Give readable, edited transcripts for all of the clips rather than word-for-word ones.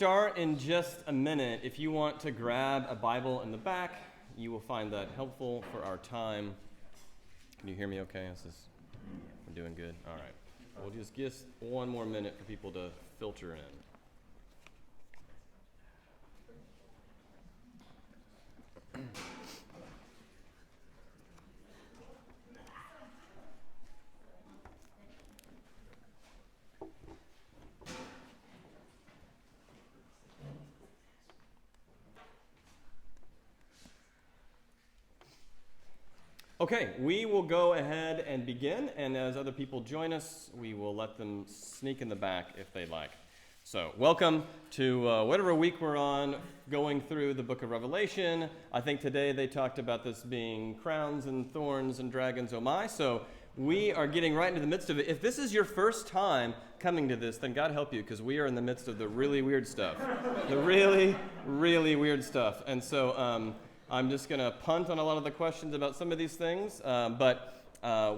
start in just a minute. If you want to grab a Bible in the back, you will find that helpful for our time. Can you hear me okay? We're doing good? All right. We'll just give one more minute for people to filter in. Okay, we will go ahead and begin, and as other people join us, we will let them sneak in the back if they'd like. So, welcome to whatever week we're on, going through the book of Revelation. I think today they talked about this being crowns and thorns and dragons, oh my, so we are getting right into the midst of it. If this is your first time coming to this, then God help you, because we are in the midst of the really weird stuff. The really, really weird stuff. And so, I'm just going to punt on a lot of the questions about some of these things, but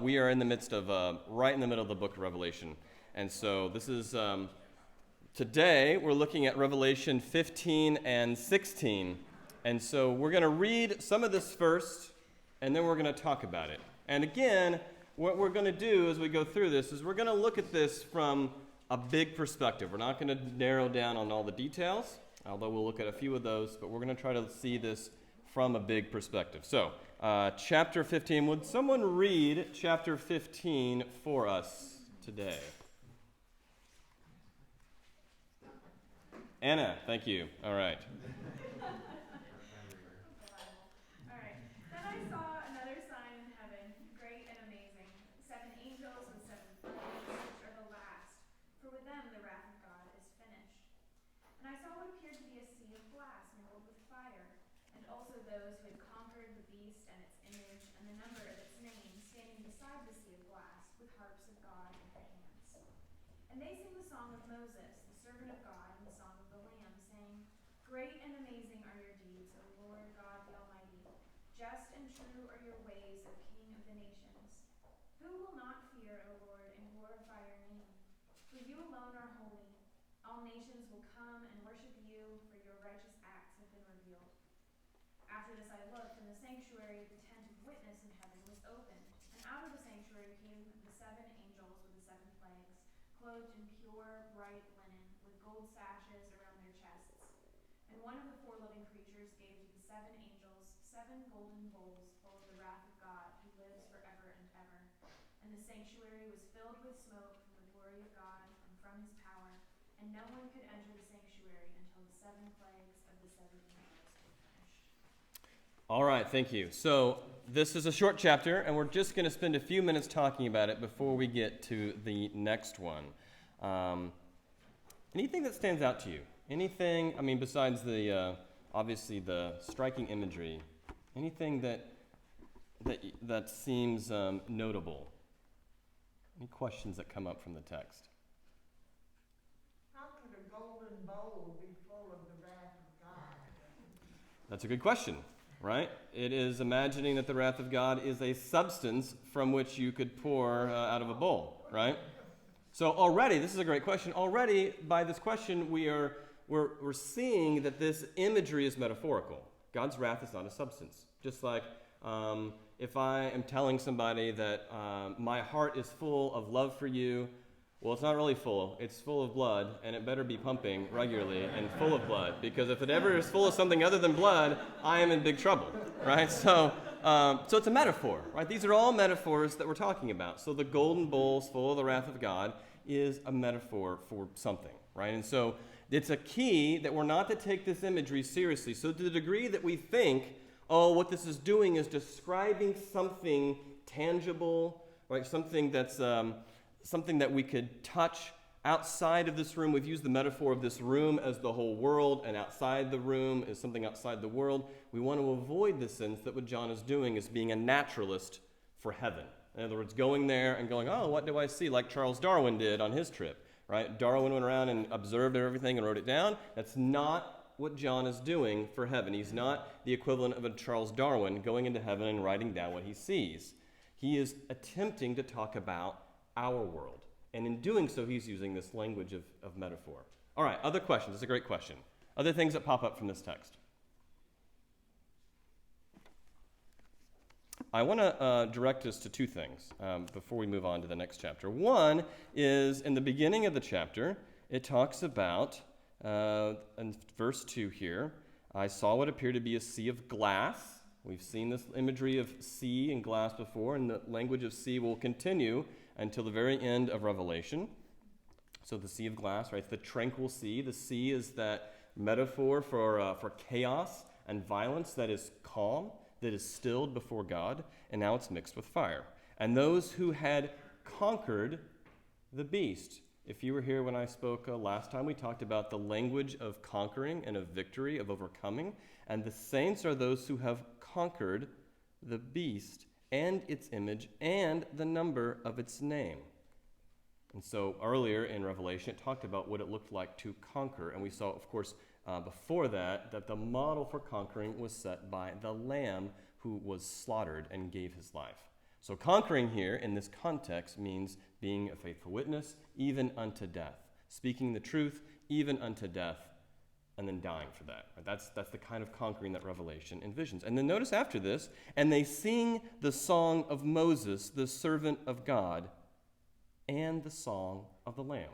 we are in the midst of, right in the middle of the book of Revelation. And so this is, today we're looking at Revelation 15 and 16. And so we're going to read some of this first, and then we're going to talk about it. And again, what we're going to do as we go through this is we're going to look at this from a big perspective. We're not going to narrow down on all the details, although we'll look at a few of those, but we're going to try to see this from a big perspective. So, chapter 15. Would someone read chapter 15 for us today? Anna, thank you. All right. Those who had conquered the beast and its image and the number of its name, standing beside the sea of glass with harps of God in their hands. And they sing the song of Moses, the servant of God, and the song of the Lamb, saying, "Great and amazing are your deeds, O Lord God the Almighty. Just and true are your ways, O King of the nations. Who will not fear, O Lord, and glorify your name? For you alone are holy. All nations will come and worship you, for your righteous acts have been revealed." After this I looked, and the sanctuary of the tent of witness in heaven was opened, and out of the sanctuary came the 7 angels with the 7 plagues, clothed in pure, bright linen, with gold sashes around their chests. And one of the 4 living creatures gave to the 7 angels 7 golden bowls full of the wrath of God, who lives forever and ever. And the sanctuary was filled with smoke from the glory of God and from his power, and no one could enter the sanctuary until the 7 plagues of the 7 angels. All right, thank you. So this is a short chapter, and we're just going to spend a few minutes talking about it before we get to the next one. Anything that stands out to you? Anything, besides the, obviously the striking imagery, anything that seems notable? Any questions that come up from the text? How could a golden bowl be full of the wrath of God? That's a good question. Right? It is imagining that the wrath of God is a substance from which you could pour out of a bowl, right? So already, this is a great question. Already, by this question, we're seeing that this imagery is metaphorical. God's wrath is not a substance. Just like if I am telling somebody that my heart is full of love for you, well, it's not really full. It's full of blood, and it better be pumping regularly and full of blood, because if it ever is full of something other than blood, I am in big trouble, right? So it's a metaphor, right? These are all metaphors that we're talking about. So the golden bowls full of the wrath of God is a metaphor for something, right? And so it's a key that we're not to take this imagery seriously. So to the degree that we think, oh, what this is doing is describing something tangible, right? Something that's something that we could touch outside of this room. We've used the metaphor of this room as the whole world, and outside the room is something outside the world. We want to avoid the sense that what John is doing is being a naturalist for heaven. In other words, going there and going, oh, what do I see? Like Charles Darwin did on his trip, right? Darwin went around and observed everything and wrote it down. That's not what John is doing for heaven. He's not the equivalent of a Charles Darwin going into heaven and writing down what he sees. He is attempting to talk about our world. And in doing so, he's using this language of metaphor. All right, other questions. That's a great question. Other things that pop up from this text. I want to direct us to two things before we move on to the next chapter. One is in the beginning of the chapter, it talks about, in verse 2 here, I saw what appeared to be a sea of glass. We've seen this imagery of sea and glass before, and the language of sea will continue until the very end of Revelation. So the sea of glass, right? It's the tranquil sea. The sea is that metaphor for chaos and violence that is calm, that is stilled before God, and now it's mixed with fire. And those who had conquered the beast. If you were here when I spoke last time, we talked about the language of conquering and of victory, of overcoming. And the saints are those who have conquered the beast and its image and the number of its name. And so earlier in Revelation, it talked about what it looked like to conquer. And we saw, of course, before that the model for conquering was set by the Lamb who was slaughtered and gave his life. So conquering here in this context means being a faithful witness, even unto death. Speaking the truth, even unto death, and then dying for that. Right? That's the kind of conquering that Revelation envisions. And then notice after this, and they sing the song of Moses, the servant of God, and the song of the Lamb.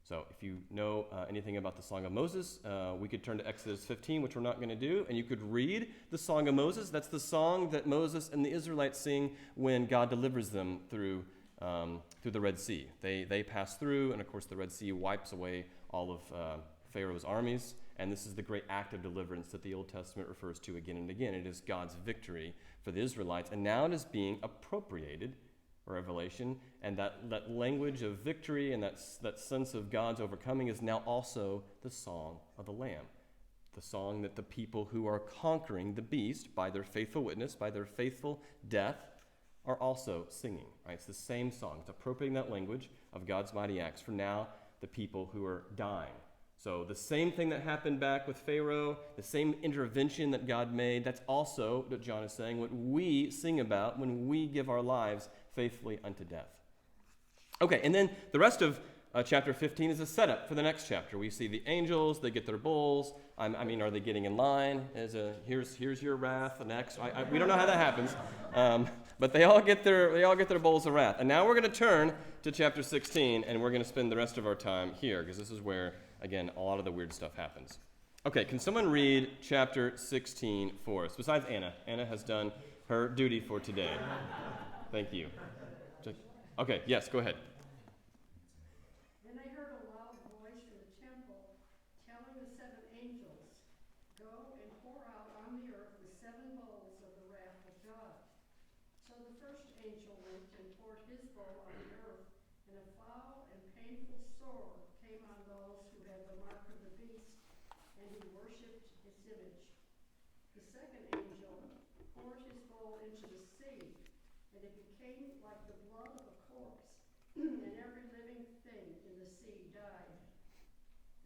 So if you know anything about the Song of Moses, we could turn to Exodus 15, which we're not going to do, and you could read the Song of Moses. That's the song that Moses and the Israelites sing when God delivers them through the Red Sea. They pass through, and of course the Red Sea wipes away all of Pharaoh's armies, and this is the great act of deliverance that the Old Testament refers to again and again. It is God's victory for the Israelites, and now it is being appropriated, Revelation, and that language of victory and that sense of God's overcoming is now also the song of the Lamb, the song that the people who are conquering the beast by their faithful witness, by their faithful death, are also singing. Right? It's the same song. It's appropriating that language of God's mighty acts for now the people who are dying. So the same thing that happened back with Pharaoh, the same intervention that God made, that's also, what John is saying, what we sing about when we give our lives faithfully unto death. Okay, and then the rest of chapter 15 is a setup for the next chapter. We see the angels, they get their bowls. I mean, are they getting in line? Here's your wrath, the next. We don't know how that happens, but they all get their bowls of wrath. And now we're going to turn to chapter 16, and we're going to spend the rest of our time here, because this is where, again, a lot of the weird stuff happens. Okay, can someone read chapter 16 for us? Besides Anna. Anna has done her duty for today. Thank you. Okay, yes, go ahead. Then I heard a loud voice in the temple telling the seven angels, "Go and pour out on the earth the seven bowls of the wrath of God." So the first angel went and poured his bowl on the earth, and a foul and painful sore came on those who had the mark of the beast and who worshipped its image. The second angel poured his bowl into the sea, and it became like the blood of a corpse, and every living thing in the sea died.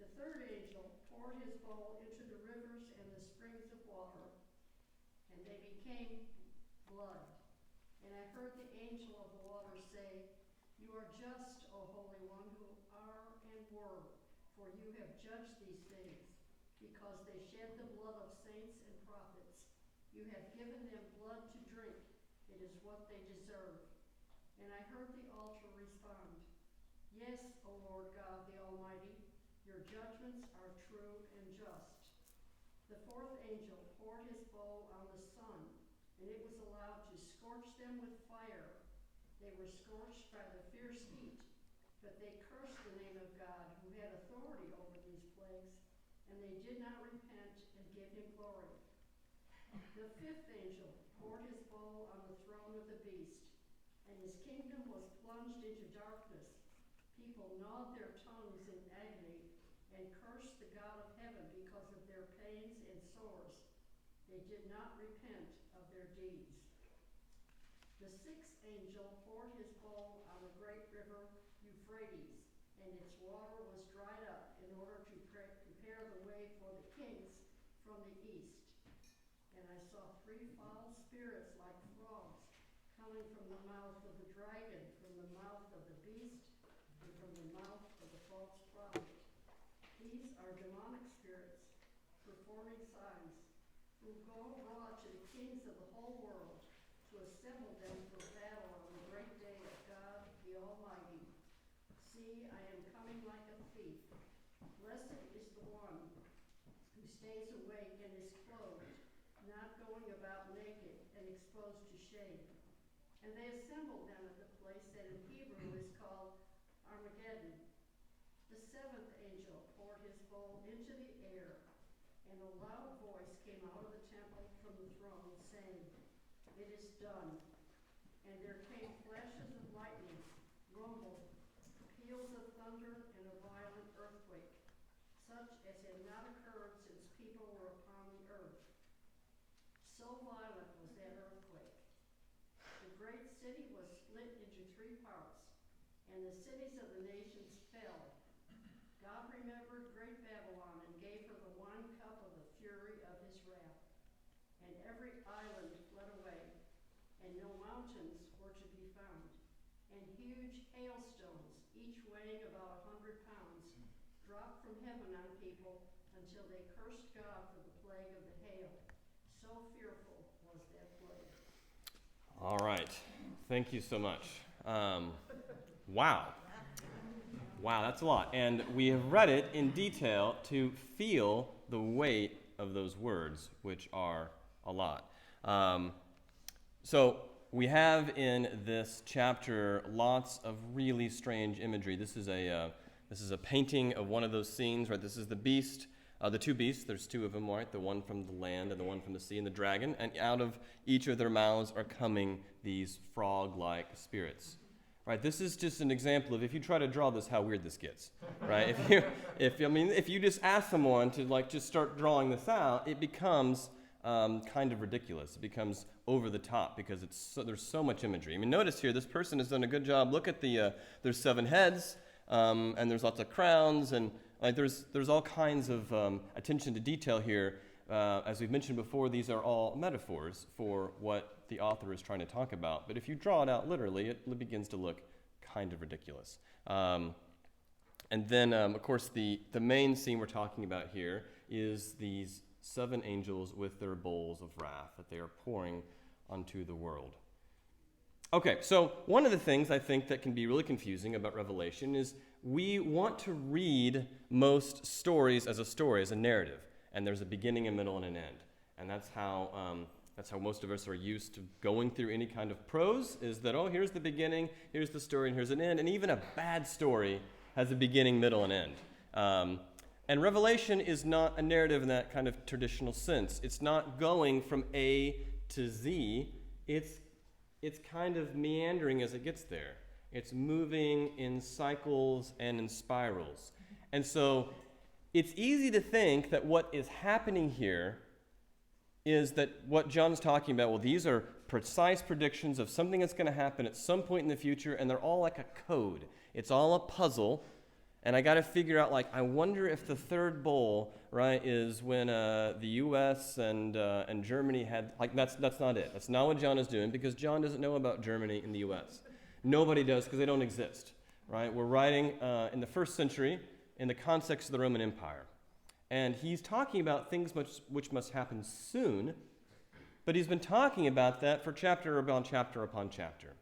The third angel poured his bowl into the rivers and the springs of water, and they became blood. And I heard the angel of the water say, "You are just, O Holy One, who are and were, for you have judged these things, because they shed the blood of saints and prophets. You have given them blood to drink. It is what they deserve." And I heard the altar respond, "Yes, O Lord God, the Almighty, your judgments are true and just." The fourth angel poured his bowl on the sun, and it was allowed to scorch them with fire. They were scorched by the fierce heat, but they cursed the name of God, who had authority over these plagues, and they did not repent and give him glory. The fifth angel poured his bowl on the throne of the beast, and his kingdom was plunged into darkness. People gnawed their tongues in agony and cursed the God of heaven because of their pains and sores. They did not repent of their deeds. The sixth angel poured his bowl on the great river Euphrates, and its water was dried up in order to prepare the way for the kings from the east. And I saw three foul spirits like frogs coming from the mouth of the dragon, from the mouth of the beast, and from the mouth of the false prophet. These are demonic spirits, performing signs, who go abroad to the kings of the whole world to assemble them for battle on the great day of God the Almighty. See, I am coming like a thief. Blessed is the one who stays awake and is clothed, not going about naked and exposed to shame. And they assembled them at the place that in Hebrew is called Armageddon. The seventh angel poured his bowl into the air, and a loud voice came out of the temple from the throne, saying, "It is done." And there came flashes of lightning, rumble, peals of thunder, and a violent earthquake, such as had not occurred since people were upon the earth. So violent was that earthquake. The great city was split into 3 parts, and the cities of the nations fell. God remembered great Babylon and gave her the wine cup of the fury of his wrath. And every island fled away, and no mountains were to be found. And huge hailstones, each weighing about 100 pounds, dropped from heaven on people until they cursed God for the plague of the hail. So fearful was that plague. All right. Thank you so much. Wow. Wow, that's a lot. And we have read it in detail to feel the weight of those words, which are a lot. So we have in this chapter lots of really strange imagery. This is a painting of one of those scenes, right? This is the beast, the 2 beasts. There's 2 of them, right? The one from the land and the one from the sea, and the dragon. And out of each of their mouths are coming these frog-like spirits. Right, this is just an example of, if you try to draw this, how weird this gets, right? If you just ask someone to just start drawing this out, it becomes kind of ridiculous. It becomes over the top because there's so much imagery. I mean, notice here, this person has done a good job. Look at there's 7 heads, and there's lots of crowns, and there's all kinds of attention to detail here. As we've mentioned before, these are all metaphors for what the author is trying to talk about. But if you draw it out literally, it begins to look kind of ridiculous. And then, of course, the main scene we're talking about here is these 7 angels with their bowls of wrath that they are pouring onto the world. Okay, so one of the things I think that can be really confusing about Revelation is we want to read most stories as a narrative. And there's a beginning, a middle, and an end. And that's how most of us are used to going through any kind of prose, is that, here's the beginning, here's the story, and here's an end. And even a bad story has a beginning, middle, and end. And Revelation is not a narrative in that kind of traditional sense. It's not going from A to Z. It's kind of meandering as it gets there. It's moving in cycles and in spirals. And so it's easy to think that what is happening here is that what John's talking about, well, these are precise predictions of something that's going to happen at some point in the future, and they're all like a code. It's all a puzzle, and I got to figure out, I wonder if the 3rd bowl, right, is when the U.S. and Germany had, that's not it. That's not what John is doing, because John doesn't know about Germany and the U.S. Nobody does, because they don't exist, right? We're writing in the 1st century, in the context of the Roman Empire. And he's talking about things which must happen soon, but he's been talking about that for chapter upon chapter upon chapter.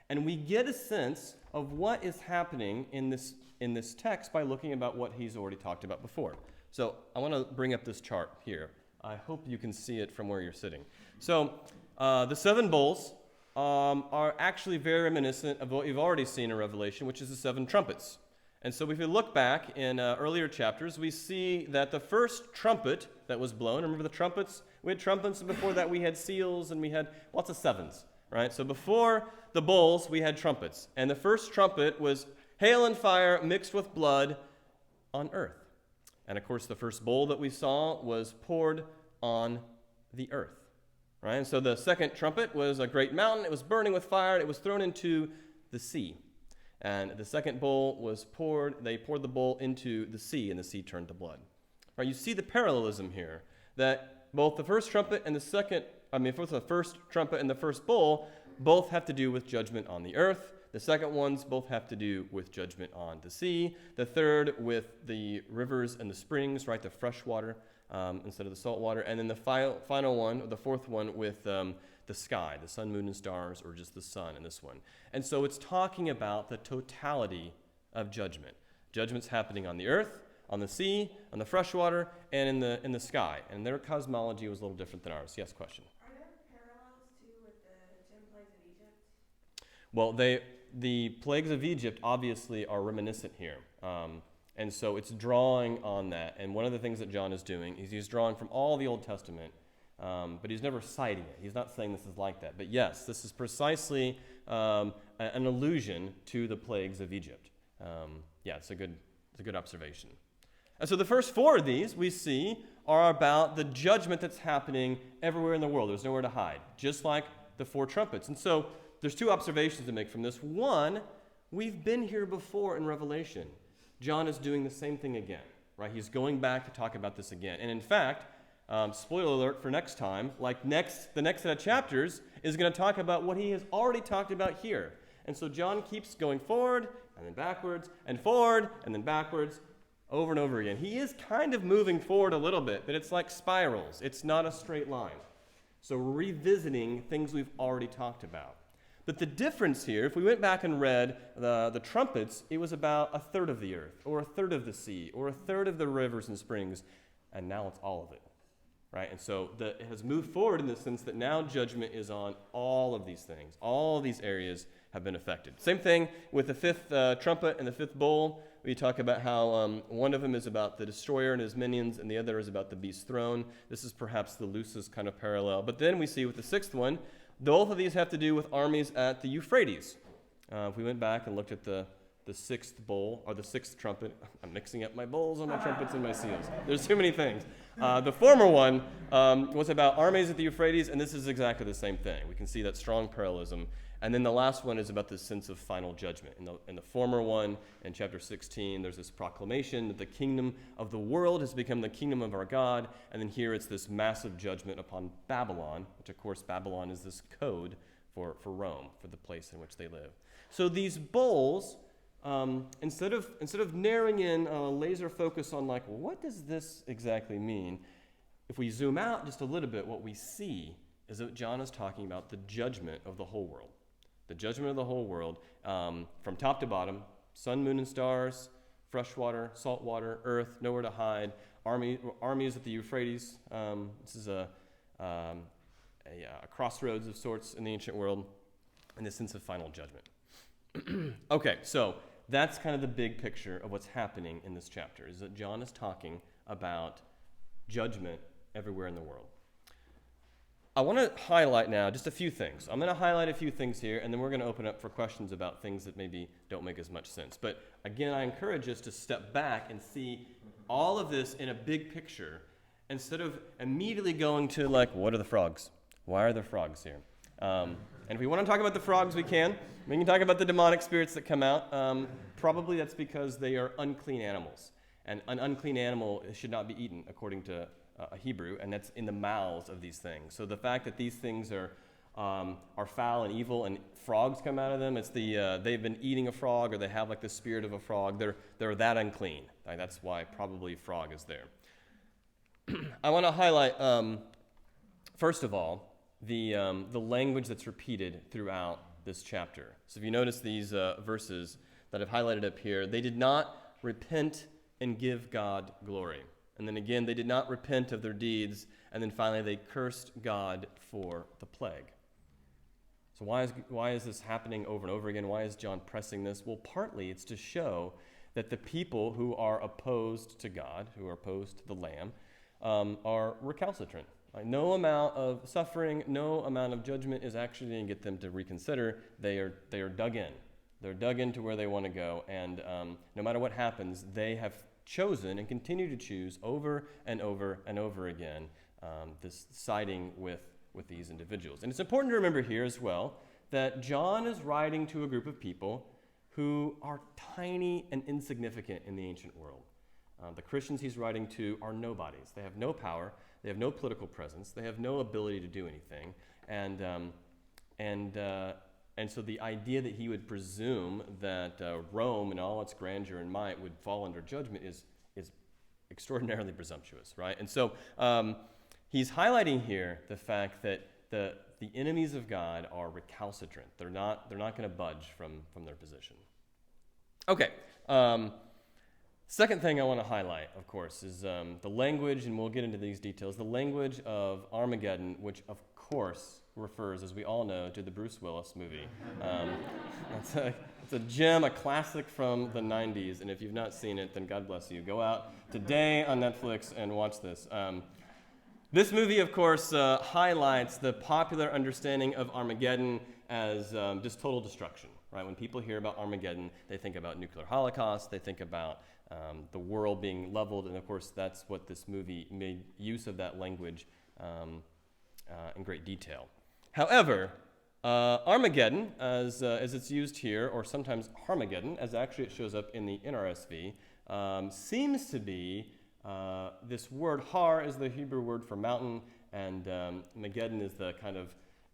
And we get a sense of what is happening in this text by looking about what he's already talked about before. So I want to bring up this chart here. I hope you can see it from where you're sitting. So the 7 bowls are actually very reminiscent of what you've already seen in Revelation, which is the 7 trumpets. And so if we look back in earlier chapters, we see that the first trumpet that was blown, remember the trumpets? We had trumpets, and before that we had seals, and we had lots of 7s, right? So before the bowls, we had trumpets. And the first trumpet was hail and fire mixed with blood on earth. And of course, the first bowl that we saw was poured on the earth, right? And so the second trumpet was a great mountain. It was burning with fire, and it was thrown into the sea. And the second bowl was they poured the bowl into the sea, and the sea turned to blood. Right, you see the parallelism here, that both the first trumpet and the first trumpet and the first bowl both have to do with judgment on the earth. The second ones both have to do with judgment on the sea. The third with the rivers and the springs, right, the fresh water instead of the salt water. And then the final one, or the fourth one, with the sky, the sun, moon, and stars, or just the sun in this one. And so it's talking about the totality of judgment. Judgment's happening on the earth, on the sea, on the fresh water, and in the sky. And their cosmology was a little different than ours. Yes, question? Are there parallels too with the 10 plagues of Egypt? Well, the plagues of Egypt obviously are reminiscent here. And so it's drawing on that. And one of the things that John is doing is he's drawing from all the Old Testament, but he's never citing it. He's not saying this is like that. But yes, this is precisely an allusion to the plagues of Egypt. It's a good observation. And so the first four of these we see are about the judgment that's happening everywhere in the world. There's nowhere to hide, just like the four trumpets. And so there's two observations to make from this. One, we've been here before in Revelation. John is doing the same thing again, right? He's going back to talk about this again. And in fact, spoiler alert for next time, the next set of chapters is going to talk about what he has already talked about here. And so John keeps going forward and then backwards and forward and then backwards over and over again. He is kind of moving forward a little bit, but it's like spirals. It's not a straight line. So we're revisiting things we've already talked about. But the difference here, if we went back and read the trumpets, it was about a third of the earth, or a third of the sea, or a third of the rivers and springs, and now it's all of it, right? And so it has moved forward in the sense that now judgment is on all of these things. All of these areas have been affected. Same thing with the fifth trumpet and the fifth bowl. We talk about how one of them is about the destroyer and his minions, and the other is about the beast's throne. This is perhaps the loosest kind of parallel. But then we see with the sixth one, both of these have to do with armies at the Euphrates. If we went back and looked at the sixth bowl, or the sixth trumpet, I'm mixing up my bowls and my trumpets and my seals. There's too many things. The former one was about armies at the Euphrates, and this is exactly the same thing. We can see that strong parallelism. And then the last one is about this sense of final judgment. In the former one, in chapter 16, there's this proclamation that the kingdom of the world has become the kingdom of our God. And then here it's this massive judgment upon Babylon, which of course Babylon is this code for Rome, for the place in which they live. So these bowls, instead of narrowing in a laser focus on what does this exactly mean, if we zoom out just a little bit, what we see is that John is talking about the judgment of the whole world. The judgment of the whole world, from top to bottom, sun, moon, and stars, fresh water, salt water, earth, nowhere to hide, armies at the Euphrates. This is a crossroads of sorts in the ancient world, and the sense of final judgment. Okay, so that's kind of the big picture of what's happening in this chapter, is that John is talking about judgment everywhere in the world. I want to highlight now just a few things. I'm going to highlight a few things here, and then we're going to open up for questions about things that maybe don't make as much sense. But again, I encourage us to step back and see all of this in a big picture instead of immediately going to what are the frogs? Why are there frogs here? And if we want to talk about the frogs, we can. We can talk about the demonic spirits that come out. Probably that's because they are unclean animals. And an unclean animal should not be eaten, according to a Hebrew, and that's in the mouths of these things. So the fact that these things are foul and evil, and frogs come out of them, it's they've been eating a frog, or they have the spirit of a frog. They're that unclean. That's why probably frog is there. I want to highlight first of all the language that's repeated throughout this chapter. So if you notice these verses that I've highlighted up here, they did not repent and give God glory. And then again, they did not repent of their deeds. And then finally, they cursed God for the plague. So why is this happening over and over again? Why is John pressing this? Well, partly it's to show that the people who are opposed to God, who are opposed to the Lamb, are recalcitrant. No amount of suffering, no amount of judgment is actually going to get them to reconsider. They are dug in. They're dug into where they want to go. And no matter what happens, they have chosen and continue to choose over and over and over again this siding with these individuals. And it's important to remember here as well that John is writing to a group of people who are tiny and insignificant in the ancient world. The Christians he's writing to are nobodies. They have no power. They have no political presence. They have no ability to do anything. And And so the idea that he would presume that Rome in all its grandeur and might would fall under judgment is extraordinarily presumptuous, right? And so he's highlighting here the fact that the enemies of God are recalcitrant. They're not going to budge from their position. Okay. Second thing I want to highlight, of course, is the language, and we'll get into these details, the language of Armageddon, which, of course, refers, as we all know, to the Bruce Willis movie. It's a gem, a classic from the 90s, and if you've not seen it, then God bless you. Go out today on Netflix and watch this. This movie, of course, highlights the popular understanding of Armageddon as just total destruction, right? When people hear about Armageddon, they think about nuclear holocaust, they think about the world being leveled, and of course, that's what this movie made use of that language in great detail. However, Armageddon, as it's used here, or sometimes Harmageddon, as actually it shows up in the NRSV, seems to be this word har is the Hebrew word for mountain, and Mageddon is the kind of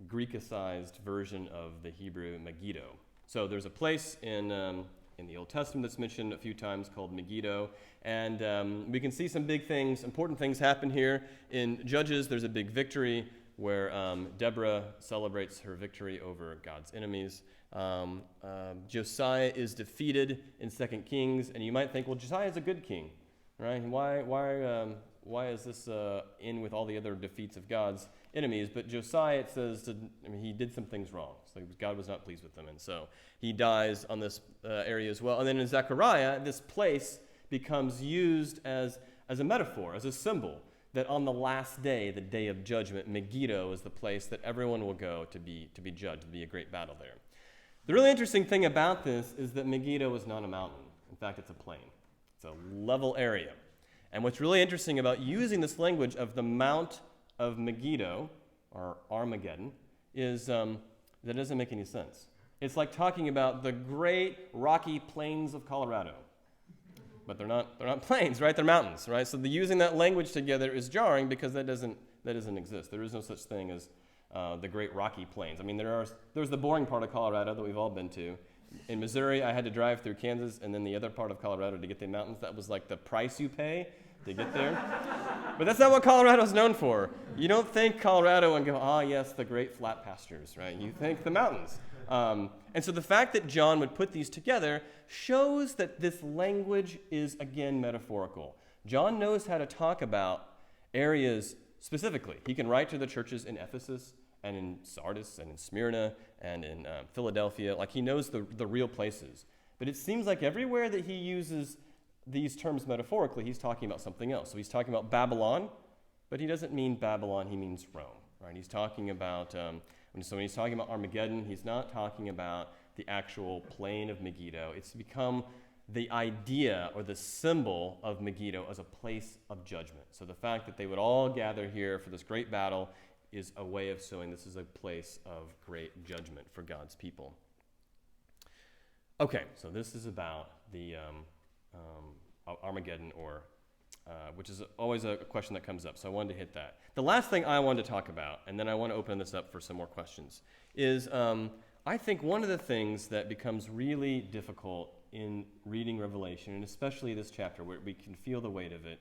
Greekicized version of the Hebrew Megiddo. So there's a place in the Old Testament that's mentioned a few times called Megiddo, and we can see some big things, important things happen here. In Judges, there's a big victory where Deborah celebrates her victory over God's enemies. Josiah is defeated in 2 Kings, and you might think, well, Josiah is a good king, right? Why is this in with all the other defeats of God's enemies? But Josiah, it says, he did some things wrong. So God was not pleased with him, and so he dies on this area as well. And then in Zechariah, this place becomes used as a metaphor, as a symbol, that on the last day, the day of judgment, Megiddo is the place that everyone will go to be judged, to be a great battle there. The really interesting thing about this is that Megiddo is not a mountain. In fact, it's a plain. It's a level area. And what's really interesting about using this language of the Mount of Megiddo, or Armageddon, is that it doesn't make any sense. It's like talking about the great rocky plains of Colorado. But they're not plains, right? They're mountains, right? So using that language together is jarring because that doesn't exist. There is no such thing as the Great Rocky Plains. I mean, there's the boring part of Colorado that we've all been to. In Missouri, I had to drive through Kansas and then the other part of Colorado to get the mountains. That was like the price you pay to get there. But that's not what Colorado is known for. You don't think Colorado and go, yes, the great flat pastures, right? You think the mountains. And so the fact that John would put these together shows that this language is, again, metaphorical. John knows how to talk about areas specifically. He can write to the churches in Ephesus and in Sardis and in Smyrna and in Philadelphia. Like, he knows the real places. But it seems like everywhere that he uses these terms metaphorically, he's talking about something else. So he's talking about Babylon, but he doesn't mean Babylon, he means Rome, right? He's talking about... So when he's talking about Armageddon, he's not talking about the actual plain of Megiddo. It's become the idea or the symbol of Megiddo as a place of judgment. So the fact that they would all gather here for this great battle is a way of showing this is a place of great judgment for God's people. Okay, so this is about the Armageddon, which is always a question that comes up, so I wanted to hit that. The last thing I wanted to talk about, and then I want to open this up for some more questions, is I think one of the things that becomes really difficult in reading Revelation, and especially this chapter where we can feel the weight of it,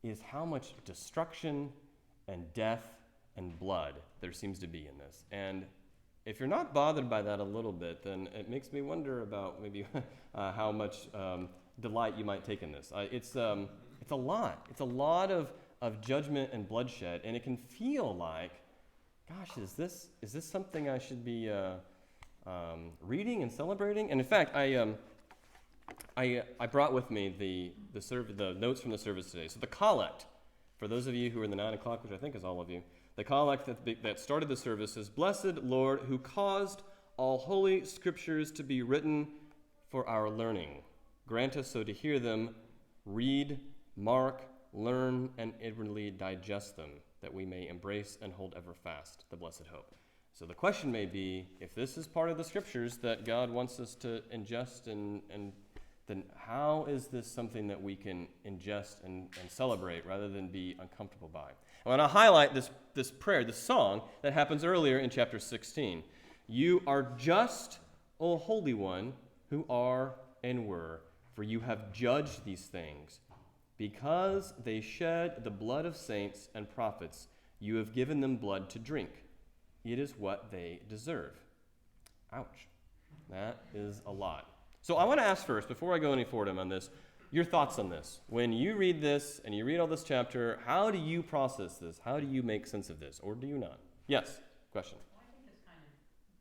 is how much destruction and death and blood there seems to be in this. And if you're not bothered by that a little bit, then it makes me wonder about maybe how much delight you might take in this. It's a lot. It's a lot of judgment and bloodshed, and it can feel like, gosh, is this something I should be reading and celebrating? And in fact, I brought with me the notes from the service today. So the collect, for those of you who are in the 9 o'clock, which I think is all of you, the collect that started the service is, "Blessed Lord, who caused all holy scriptures to be written for our learning. Grant us so to hear them, read, mark, learn, and inwardly digest them, that we may embrace and hold ever fast the blessed hope." So the question may be, if this is part of the scriptures that God wants us to ingest, and then how is this something that we can ingest and celebrate rather than be uncomfortable by? I want to highlight this prayer, this song that happens earlier in chapter 16. You are just, O Holy One, who are and were, for you have judged these things. Because they shed the blood of saints and prophets, you have given them blood to drink. It is what they deserve. Ouch. That is a lot. So I want to ask first, before I go any further on this, your thoughts on this. When you read this and you read all this chapter, how do you process this? How do you make sense of this? Or do you not? Yes, question. Well, I think it's kind of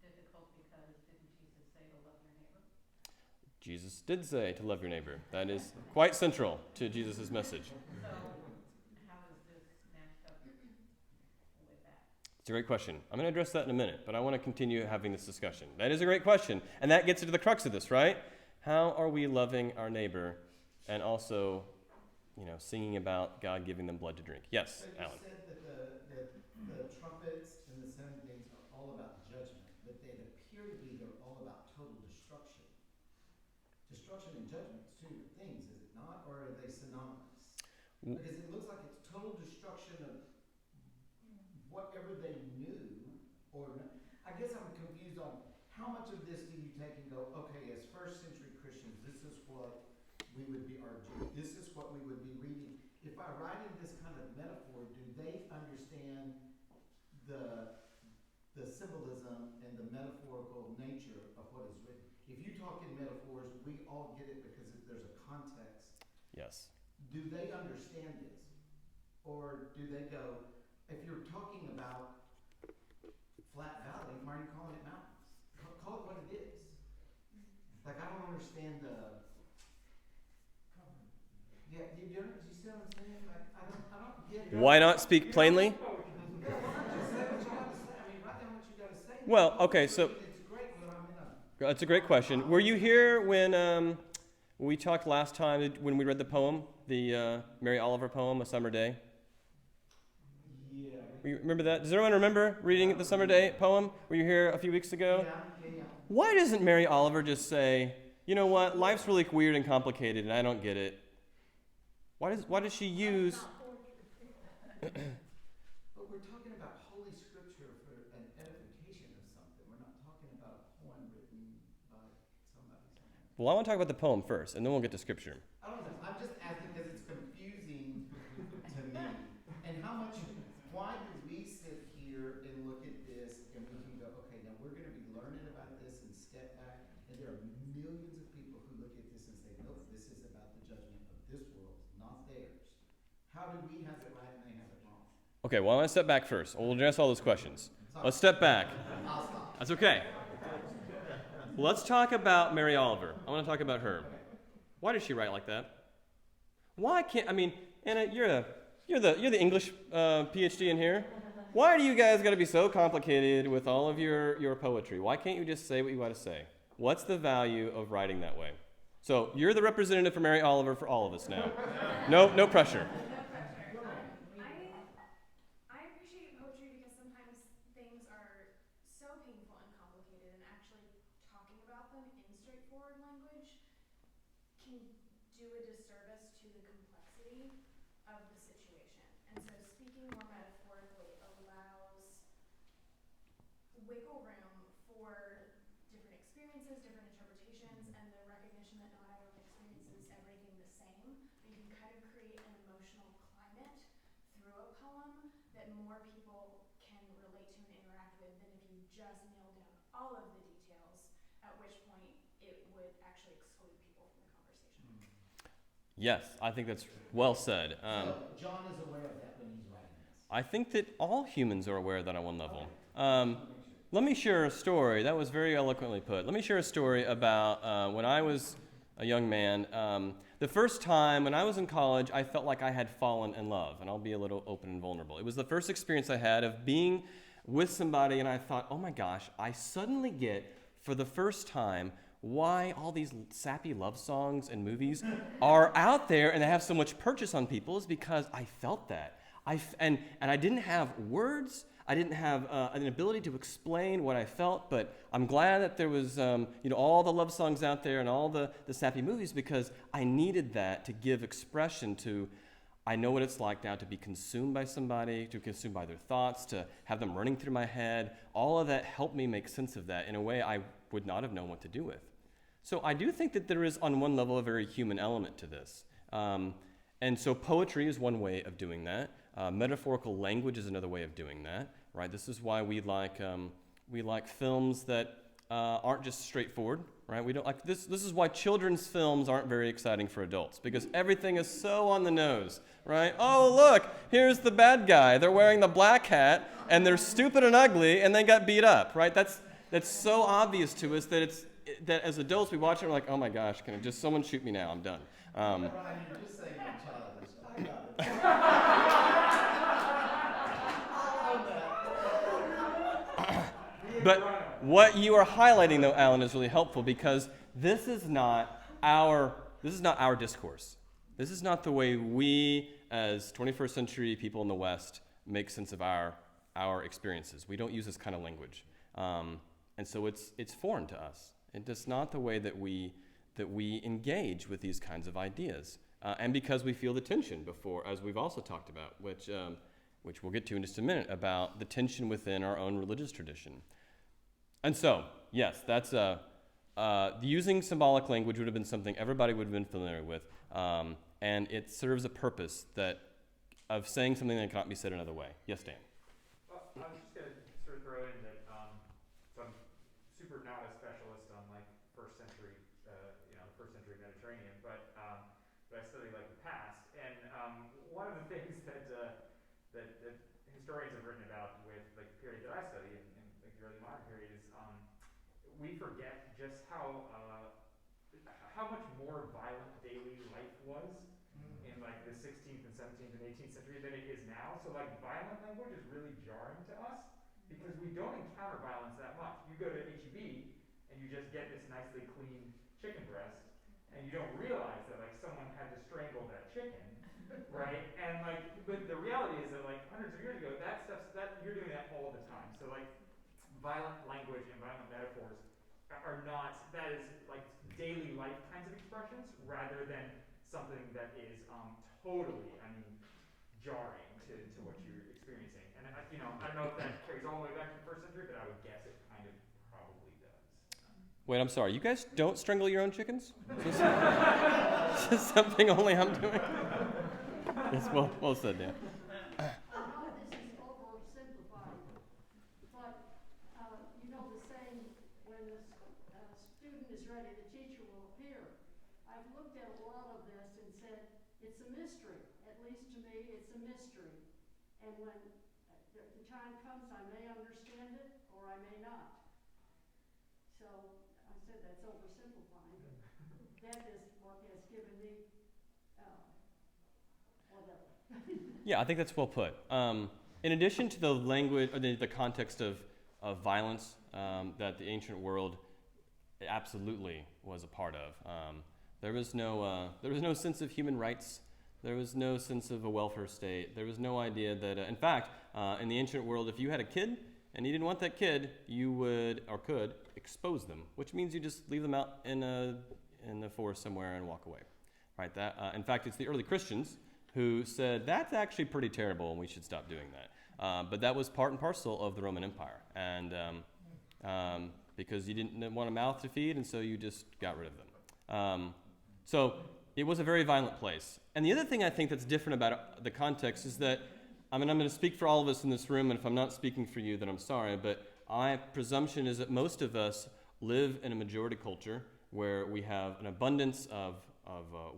difficult because didn't Jesus say to love your neighbor? Jesus did say to love your neighbor. That is quite central to Jesus' message. So how is this matched up with that? It's a great question. I'm going to address that in a minute, but I want to continue having this discussion. That is a great question, and that gets into the crux of this, right? How are we loving our neighbor and also, singing about God giving them blood to drink? Yes, but Alan. You said that the trumpets and the seven things are all about judgment, but they appear to be, they're all about total destruction. Destruction and judgment is two different things, is it not? Or are they synonymous? Because it looks like it's total destruction of whatever they knew, or not. I guess I'm confused on how much of this do you take and go, okay, as first century Christians, this is what we would be arguing, this is what we would be reading. If I write in this kind of metaphor, do they understand the symbolism and the metaphorical nature of what is written? If you talk in metaphors, we all get it because there's a context. Yes. Do they understand this? Or do they go, if you're talking about flat valley, why are you calling it mountains? Call it what it is. Like, I don't understand the... Yeah, you see what I'm saying? Like, I don't get it. Why not speak plainly? Yeah, why not just say what you got to say? I mean, write down what you got to say. Well, okay, so It's great when I'm in a... that's a great question. Were you here when we talked last time when we read the poem, the Mary Oliver poem, A Summer Day? Yeah. You remember that? Does everyone remember reading the Summer Day poem? Were you here a few weeks ago? Yeah. Why doesn't Mary Oliver just say, you know what, life's really weird and complicated and I don't get it? Why does she use... But we're talking about Holy Scripture for an edification of something. We're not talking about a poem written by somebody. Well, I want to talk about the poem first, and then we'll get to Scripture. I don't know. I'm just asking because it's confusing to me. And why do we sit here and look at this and we can go, okay, now we're going to be learning about this and step back. And there are millions of people who look at this and say, nope, this is about the judgment of this world, not theirs. How do we have it right and they have it wrong? Okay, well, I want to step back first. We'll address all those questions. Let's step back. I'll stop. That's okay. Let's talk about Mary Oliver. I want to talk about her. Why does she write like that? Why can't, Anna, you're the English PhD in here. Why do you guys got to be so complicated with all of your poetry? Why can't you just say what you want to say? What's the value of writing that way? So you're the representative for Mary Oliver for all of us now. No pressure. I appreciate poetry because sometimes things are so painful and complicated, and actually talking about them in straightforward language can do a disservice to the complexity of the situation. And so speaking more metaphorically allows wiggle room for different experiences, different interpretations, and the recognition that not everyone experiences everything the same. But you can kind of create an emotional climate through a poem that more people can relate to and interact with than if you just nail down all of the details, at which point it would actually exclude people from the conversation. Yes, I think that's well said. So John is aware of that when he's writing this. I think that all humans are aware of that on one level. Let me share a story. That was very eloquently put. Let me share a story about when I was a young man. The first time when I was in college, I felt like I had fallen in love, and I'll be a little open and vulnerable. It was the first experience I had of being with somebody, and I thought, oh my gosh, I suddenly get, for the first time, why all these sappy love songs and movies are out there and they have so much purchase on people is because I felt that. And I didn't have words. I didn't have an ability to explain what I felt, but I'm glad that there was all the love songs out there and all the sappy movies because I needed that to give expression to I know what it's like now to be consumed by somebody, to be consumed by their thoughts, to have them running through my head. All of that helped me make sense of that in a way I would not have known what to do with. So I do think that there is, on one level, a very human element to this. And so poetry is one way of doing that. Metaphorical language is another way of doing that, right? This is why we like films that aren't just straightforward, right? We don't like this. This is why children's films aren't very exciting for adults, because everything is so on the nose, right? Oh, look, here's the bad guy. They're wearing the black hat, and they're stupid and ugly, and they got beat up, right? That's so obvious to us that as adults we watch it and we're like, oh my gosh, can just someone shoot me now? I'm done. Brian, you're just saying you're childish. I got it. But what you are highlighting, though, Alan, is really helpful, because this is not our discourse. This is not the way we, as 21st century people in the West, make sense of our experiences. We don't use this kind of language, and so it's foreign to us. It's not the way that we engage with these kinds of ideas, and because we feel the tension before, as we've also talked about, which we'll get to in just a minute, about the tension within our own religious tradition. And so, yes, that's using symbolic language would have been something everybody would have been familiar with, and it serves a purpose of saying something that cannot be said another way. Yes, Dan. Well, I was just going to sort of throw in that so I'm super not a specialist on like first century Mediterranean, but I study like the past, and one of the things that historians have written about with like the period that I study in like the early modern period is we forget just how much more violent daily life was in like the 16th and 17th and 18th century than it is now. So like violent language is really jarring to us because we don't encounter violence that much. You go to HEB and you just get this nicely clean chicken breast, and you don't realize that like someone had to strangle that chicken, right? And like, but the reality is that like hundreds of years ago, that you're doing that all the time. So like, violent language and violent metaphors are not, that is like daily life kinds of expressions rather than something that is totally, jarring to what you're experiencing. And I don't know if that carries all the way back to the first century, but I would guess it kind of probably does. Wait, I'm sorry. You guys don't strangle your own chickens? Is this something only I'm doing? Yes, well said, Dan. I know this is oversimplified, but the saying, when the student is ready, the teacher will appear. I've looked at a lot of this and said, it's a mystery. At least to me, it's a mystery. And when the time comes, I may understand it or I may not. So I said that's oversimplifying, but that is what has given me whatever. Yeah, I think that's well put. In addition to the language, or the context of violence that the ancient world absolutely was a part of, there was no sense of human rights. There was no sense of a welfare state. There was no idea that, in fact, in the ancient world, if you had a kid and you didn't want that kid, you would or could expose them, which means you just leave them out in the forest somewhere and walk away. Right? In fact, it's the early Christians who said that's actually pretty terrible and we should stop doing that. But that was part and parcel of the Roman Empire, and because you didn't want a mouth to feed, and so you just got rid of them. So it was a very violent place. And the other thing I think that's different about the context is that, I'm going to speak for all of us in this room, and if I'm not speaking for you, then I'm sorry, but my presumption is that most of us live in a majority culture where we have an abundance of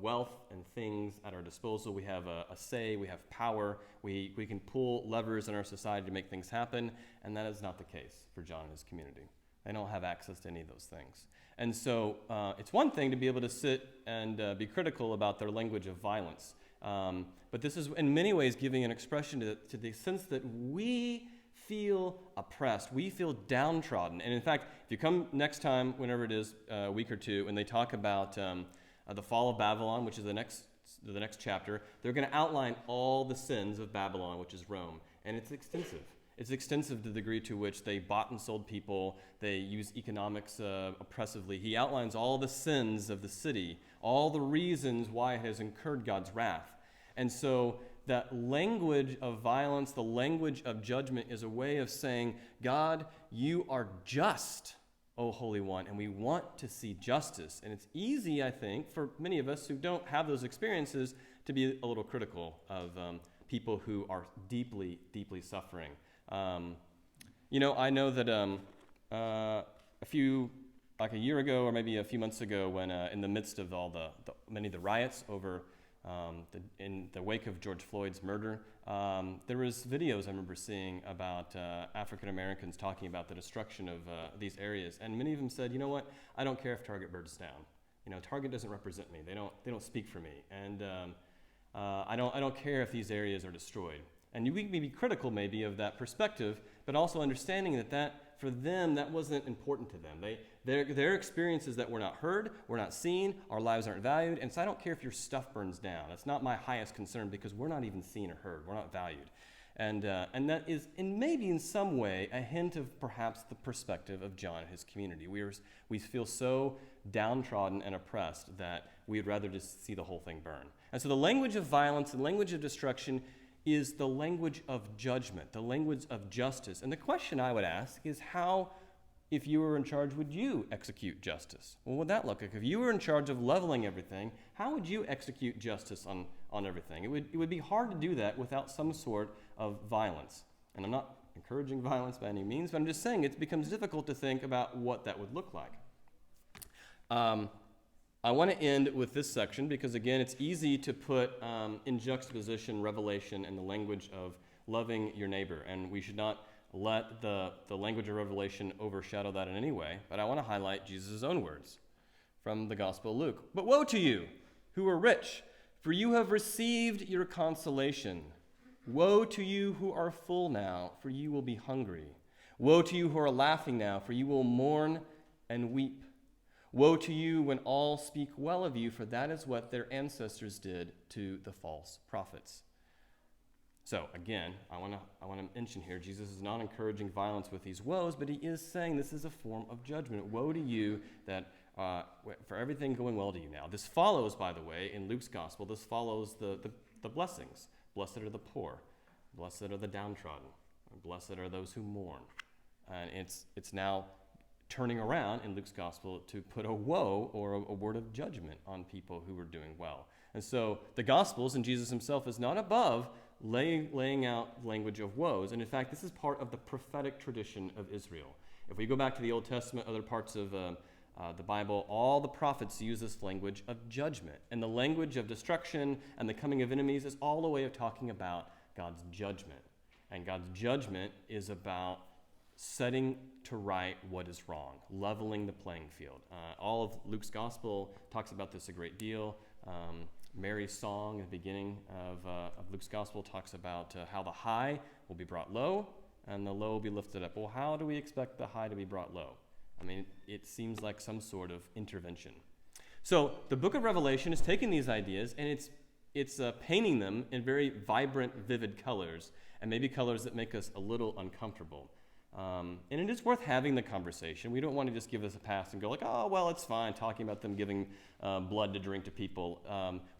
wealth and things at our disposal. We have a say, we have power, we can pull levers in our society to make things happen, and that is not the case for John and his community. They don't have access to any of those things. And so it's one thing to be able to sit and be critical about their language of violence, but this is in many ways giving an expression to the sense that we feel oppressed, we feel downtrodden. And in fact, if you come next time, whenever it is, a week or two, and they talk about the fall of Babylon, which is the next chapter, they're going to outline all the sins of Babylon, which is Rome, and it's extensive. It's extensive to the degree to which they bought and sold people, they use economics oppressively. He outlines all the sins of the city, all the reasons why it has incurred God's wrath. And so that language of violence, the language of judgment, is a way of saying, God, you are just, O Holy One, and we want to see justice. And it's easy, I think, for many of us who don't have those experiences to be a little critical of people who are deeply, deeply suffering. I know that like a year ago or maybe a few months ago, when in the midst of all many of the riots over in the wake of George Floyd's murder, there was videos I remember seeing about African Americans talking about the destruction of these areas, and many of them said, you know what, I don't care if Target burns down. Target doesn't represent me. They don't speak for me, and I don't care if these areas are destroyed. And you can be critical maybe of that perspective, but also understanding that for them, that wasn't important to them. Their experiences that were not heard, were not seen, our lives aren't valued, and so I don't care if your stuff burns down. That's not my highest concern because we're not even seen or heard. We're not valued. And that is, maybe in some way, a hint of perhaps the perspective of John and his community. We feel so downtrodden and oppressed that we'd rather just see the whole thing burn. And so the language of violence, the language of destruction, is the language of judgment, the language of justice. And the question I would ask is, how, if you were in charge, would you execute justice? What would that look like? If you were in charge of leveling everything, how would you execute justice on everything? It would be hard to do that without some sort of violence. And I'm not encouraging violence by any means, but I'm just saying it becomes difficult to think about what that would look like. I want to end with this section because, again, it's easy to put in juxtaposition Revelation and the language of loving your neighbor, and we should not let the language of Revelation overshadow that in any way. But I want to highlight Jesus' own words from the Gospel of Luke. But woe to you who are rich, for you have received your consolation. Woe to you who are full now, for you will be hungry. Woe to you who are laughing now, for you will mourn and weep. Woe to you when all speak well of you, for that is what their ancestors did to the false prophets. So again, I want to mention here, Jesus is not encouraging violence with these woes, but he is saying this is a form of judgment. Woe to you that for everything going well to you now. This follows, by the way, in Luke's gospel, this follows the blessings. Blessed are the poor. Blessed are the downtrodden. Blessed are those who mourn. And it's now turning around in Luke's gospel to put a woe or a word of judgment on people who are doing well. And so the gospels and Jesus himself is not above laying out language of woes. And in fact, this is part of the prophetic tradition of Israel. If we go back to the Old Testament, other parts of the Bible, all the prophets use this language of judgment. And the language of destruction and the coming of enemies is all a way of talking about God's judgment. And God's judgment is about setting to right what is wrong, leveling the playing field. All of Luke's gospel talks about this a great deal. Mary's song at the beginning of Luke's gospel talks about how the high will be brought low and the low will be lifted up. Well, how do we expect the high to be brought low? I mean, it seems like some sort of intervention. So the book of Revelation is taking these ideas and it's painting them in very vibrant, vivid colors, and maybe colors that make us a little uncomfortable. And it is worth having the conversation. We don't want to just give this a pass and go like, oh, well, it's fine, talking about them giving blood to drink to people.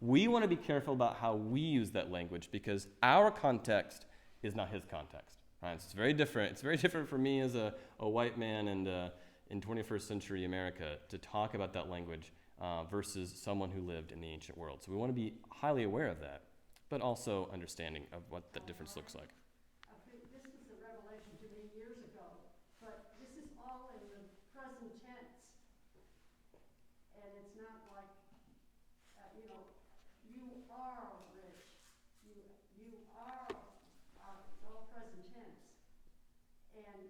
We want to be careful about how we use that language because our context is not his context. Right? It's very different. It's very different for me as a white man and in 21st century America to talk about that language versus someone who lived in the ancient world. So we want to be highly aware of that, but also understanding of what that difference looks like. I think this was a revelation to me years ago, but this is all in the present tense. And it's not like, you are rich. You are, it's all present tense. And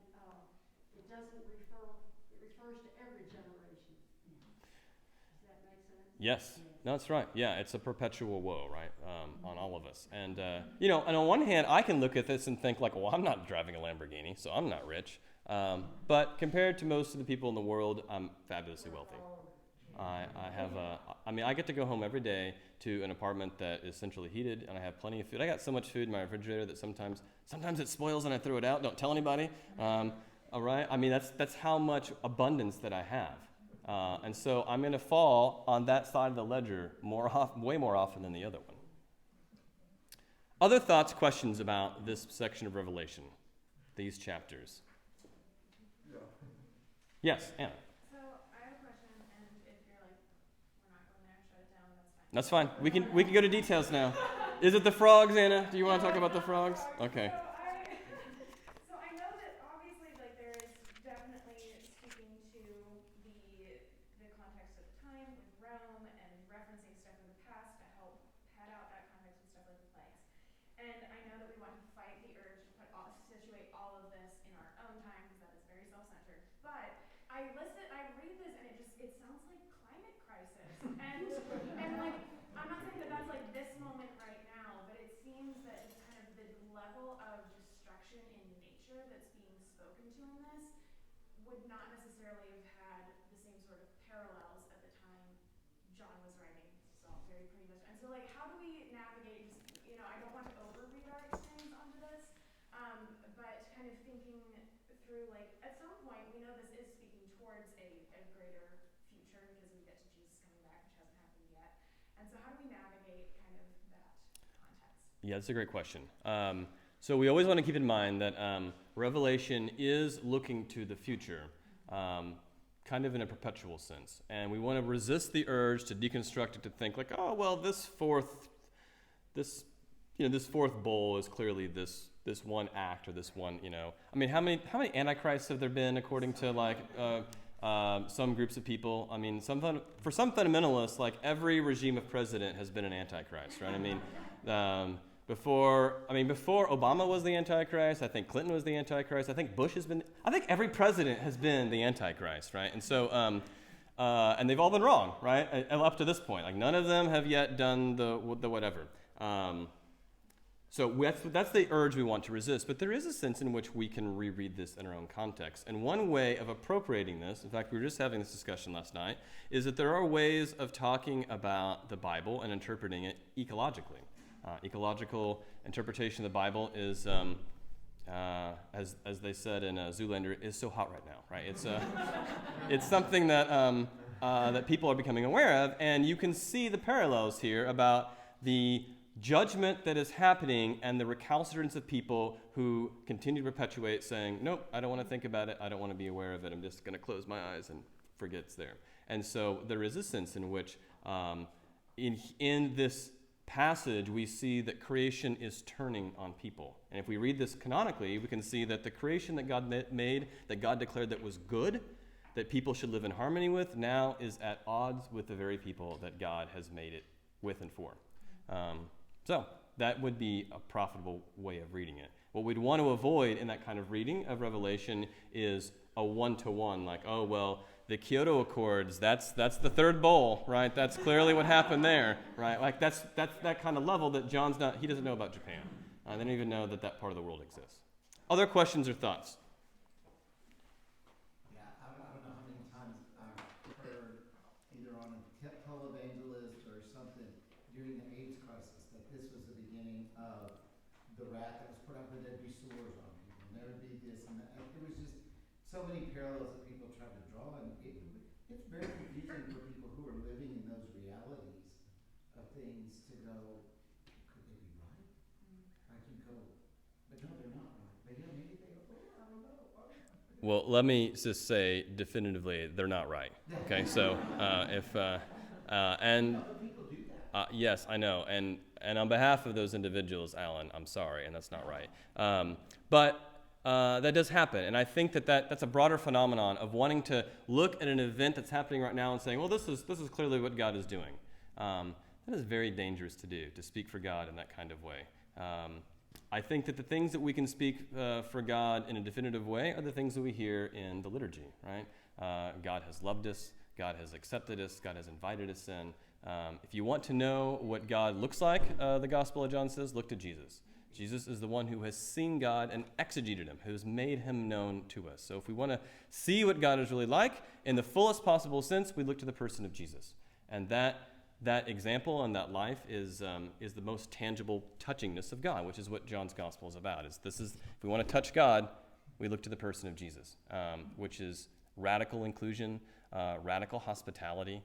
it doesn't it refers to every generation. Does that make sense? Yes, no, that's right. Yeah, it's a perpetual woe, right, on all of us. And, and on one hand, I can look at this and think like, well, I'm not driving a Lamborghini, so I'm not rich. But compared to most of the people in the world, I'm fabulously wealthy. I get to go home every day to an apartment that is centrally heated, and I have plenty of food. I got so much food in my refrigerator that sometimes it spoils and I throw it out. Don't tell anybody. All right? I mean, that's how much abundance that I have. And so I'm going to fall on that side of the ledger way more often than the other one. Other thoughts, questions about this section of Revelation, these chapters? Yes, Anna. So I have a question, and if you're like, we're not going there, shut it down, that's fine. That's fine. We can go to details now. Is it the frogs, Anna? Do you want to talk about the frogs? Okay. So I know that obviously, like, there is definitely speaking to the context of the time with Rome and referencing stuff in the past to help pad out that context with stuff like the plagues. And I know that we want to fight the urge to situate all of this in our own time because that is very self-centered. But I read this and it sounds like climate crisis. And like, I'm not saying that that's like this moment right now, but it seems that just kind of the level of destruction in nature that's being spoken to in this would not necessarily have had the same sort of parallels at the time John was writing. This is all very pretty much. And so like, how do we navigate just, I don't want to overread our experience onto this, but kind of thinking through like, at some point, we know this is speaking towards a greater future because we get to Jesus coming back, which hasn't happened yet. And so how do we navigate kind of that context? Yeah, that's a great question. So we always want to keep in mind that Revelation is looking to the future, kind of in a perpetual sense. And we want to resist the urge to deconstruct it, to think like, oh, well, this fourth bowl is clearly this one act or this one, I mean, how many antichrists have there been according to like some groups of people? I mean, for some fundamentalists, like every regime of president has been an antichrist, right? I mean, before Obama was the antichrist, I think Clinton was the antichrist, I think every president has been the antichrist, right? And so, and they've all been wrong, right? Up to this point, like none of them have yet done the whatever. So that's the urge we want to resist, but there is a sense in which we can reread this in our own context. And one way of appropriating this, in fact, we were just having this discussion last night, is that there are ways of talking about the Bible and interpreting it ecologically. Ecological interpretation of the Bible is, as they said in Zoolander, is so hot right now, right? It's something that that people are becoming aware of, and you can see the parallels here about the judgment that is happening and the recalcitrance of people who continue to perpetuate saying, nope, I don't want to think about it, I don't want to be aware of it, I'm just going to close my eyes and forget it's there. And so there is a sense in which in this passage we see that creation is turning on people. And if we read this canonically, we can see that the creation that God made, that God declared that was good, that people should live in harmony with, now is at odds with the very people that God has made it with and for. So that would be a profitable way of reading it. What we'd want to avoid in that kind of reading of Revelation is a one-to-one, like, oh, well, the Kyoto Accords, that's the third bowl, right? That's clearly what happened there, right? Like that's that kind of level that he doesn't know about Japan. They don't even know that part of the world exists. Other questions or thoughts? Yeah, I don't know how many times I've heard either on a televangelist or something during the AIDS crisis that this was the beginning of the wrath that was put up, where there'd be sores on people, and there would be this and that. There was just so many parallels that people tried to draw, and it's very confusing for people who are living in those realities of things to go, could they be right? Like you go, but no, they're not right. But yeah, maybe they go, I don't know. Well, let me just say definitively, they're not right. Okay, so People do that. yes, I know, and on behalf of those individuals, Alan, I'm sorry, and that's not right. But that does happen, and I think that's a broader phenomenon of wanting to look at an event that's happening right now and saying, well, this is clearly what God is doing. That is very dangerous to do, to speak for God in that kind of way. I think that the things that we can speak for God in a definitive way are the things that we hear in the liturgy, right? God has loved us, God has accepted us, God has invited us in. If you want to know what God looks like, the Gospel of John says, look to Jesus. Jesus is the one who has seen God and exegeted him, who has made him known to us. So if we want to see what God is really like in the fullest possible sense, we look to the person of Jesus. And that example and that life is the most tangible touchingness of God, which is what John's Gospel is about. If we want to touch God, we look to the person of Jesus, which is radical inclusion, radical hospitality,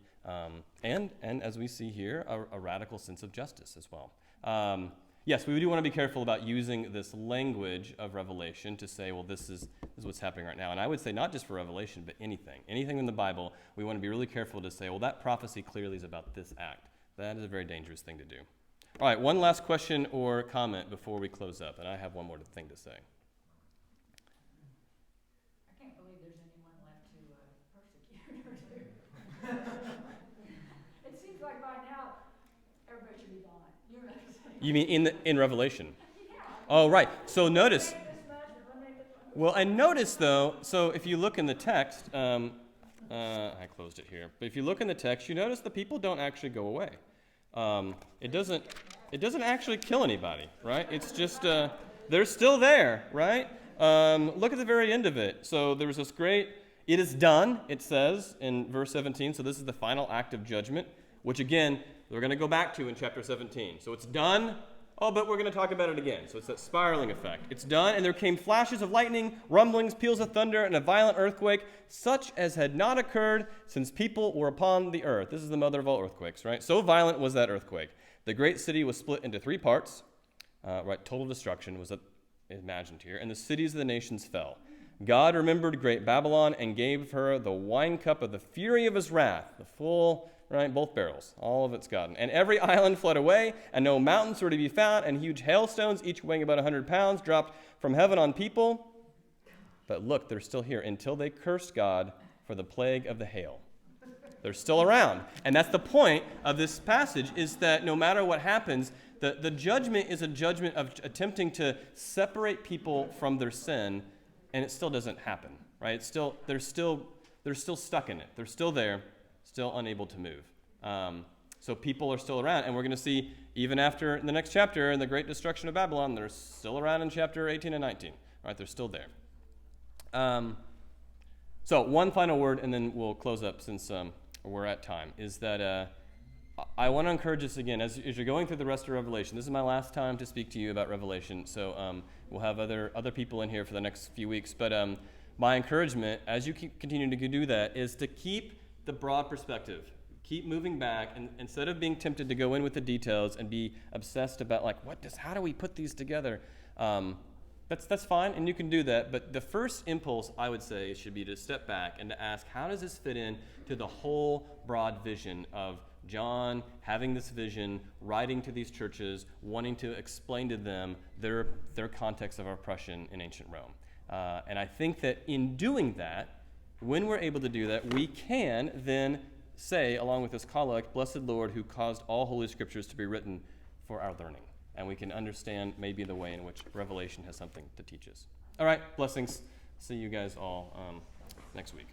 and as we see here, a radical sense of justice as well. yes, we do want to be careful about using this language of Revelation to say, well, this is what's happening right now. And I would say not just for Revelation, but anything in the Bible, we want to be really careful to say, well, that prophecy clearly is about this act. That is a very dangerous thing to do. All right, one last question or comment before we close up, and I have one more thing to say. I can't believe there's anyone left to persecute or to. It seems like by now, everybody should be gone. You know what I'm saying? You mean in Revelation? Yeah. Oh, right. So notice, This much, and when they- well, and notice though, so if you look in the text, I closed it here, but if you look in the text, you notice the people don't actually go away. It doesn't actually kill anybody, right? It's just, they're still there, right? Look at the very end of it. So there was this great, it is done, it says in verse 17. So this is the final act of judgment, which again, we're going to go back to in chapter 17. So it's done. Oh, but we're going to talk about it again. So it's that spiraling effect. It's done, and there came flashes of lightning, rumblings, peals of thunder, and a violent earthquake, such as had not occurred since people were upon the earth. This is the mother of all earthquakes, right? So violent was that earthquake. The great city was split into 3 parts. Right, total destruction was imagined here. And the cities of the nations fell. God remembered great Babylon and gave her the wine cup of the fury of his wrath, the full, right, both barrels, all of it's gotten. And every island fled away, and no mountains were to be found, and huge hailstones, each weighing about 100 pounds, dropped from heaven on people. But look, they're still here until they cursed God for the plague of the hail. They're still around. And that's the point of this passage, is that no matter what happens, the judgment is a judgment of attempting to separate people from their sin, and it still doesn't happen, right? They're still stuck in it. They're still there, still unable to move. So people are still around, and we're going to see even after the next chapter in the great destruction of Babylon, they're still around in chapter 18 and 19, right? They're still there. So one final word, and then we'll close up since we're at time, is that I want to encourage us again, as you're going through the rest of Revelation. This is my last time to speak to you about Revelation, so we'll have other people in here for the next few weeks. But my encouragement, as you keep continuing to do that, is to keep the broad perspective. Keep moving back, and instead of being tempted to go in with the details and be obsessed about how do we put these together? That's fine, and you can do that. But the first impulse, I would say, should be to step back and to ask, how does this fit in to the whole broad vision of John having this vision, writing to these churches, wanting to explain to them their context of oppression in ancient Rome. And I think that in doing that, when we're able to do that, we can then say, along with this collect, "Blessed Lord, who caused all holy scriptures to be written for our learning." And we can understand maybe the way in which Revelation has something to teach us. All right, blessings. See you guys all next week.